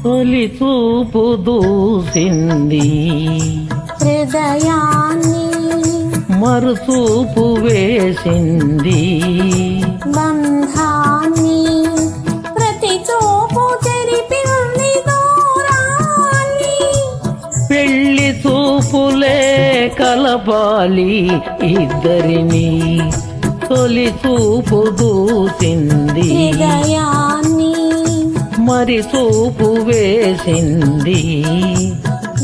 తొలి చూపు దూసింది హృదయాన్ని, మరుచూపు వేసింది బంధాన్ని, ప్రతి చూపు చెరిపింది దూరాన్ని. పెళ్లి చూపులే కలపాలి ఇద్దరిని, తొలి చూపు దూసింది హృదయాన్ని, మరి చూపు వేసింది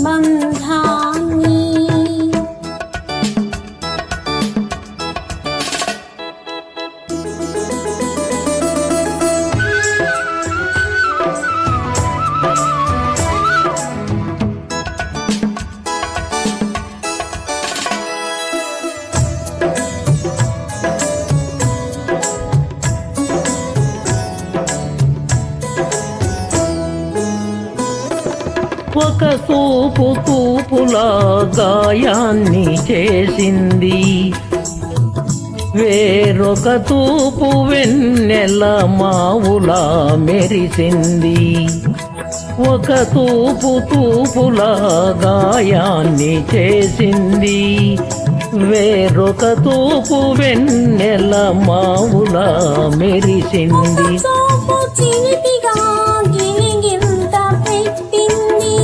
బంధాన్ని. ఒక తూపు తూపులా గాయాన్ని చేసింది, వేరొక తూపు వెన్నెల మావులా మెరిసింది. ఒక తూపు తూపులా గాయాన్ని చేసింది, వేరొక తూపు వెన్నెల మావులా మెరిసింది. చూపు చిలిపిగా గిలిగింత పెట్టింది,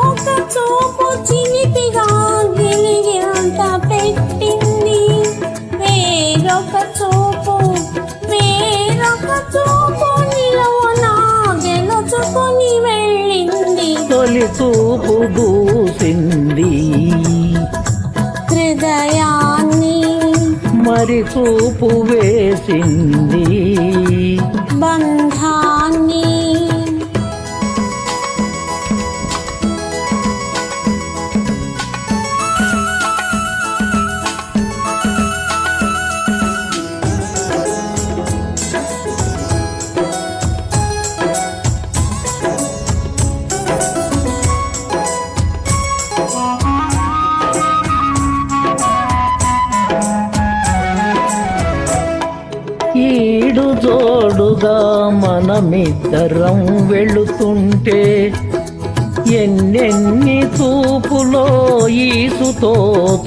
ఒక చూపు చిలిపిగా గిలిగింత పెట్టింది. వేరొక చూపు నిలవన గెలుచుకొని వెళ్ళింది. తొలి చూపు దూసింది హృదయాన్ని, మరి చూపు వేసింది బంధాన్ని. ఈడు జోడుగా మనమిద్దరం వెళుతుంటే ఎన్నెన్ని చూపులో ఈసుతో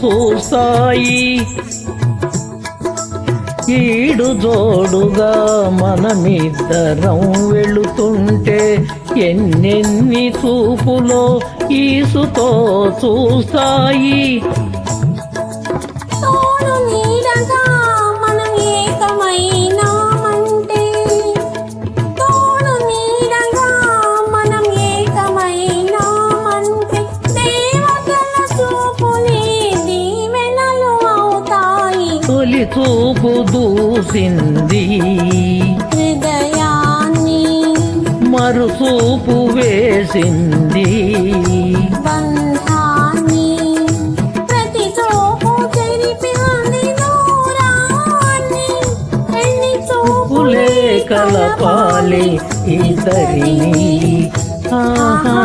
చూస్తాయి. ఈడు జోడుగా మనమిద్దరం వెళుతుంటే ఎన్నెన్ని చూపులో ఈసుతో చూస్తాయి. తోడు నీడగా మనం ఏకమైనామంటే, తోడు నీడగా మనం ఏకమైనామంటే, దేవతల చూపులే దీవెనలు అవుతాయి. తొలి చూపు దూసింది హృదయాన్ని, మరు చూపు వేసింది బంధాన్ని, ప్రతి చూపు చెరిపింది దూరాన్ని. ఎన్ని చూపులే కలపాలి ఇద్దరిని. ఆహా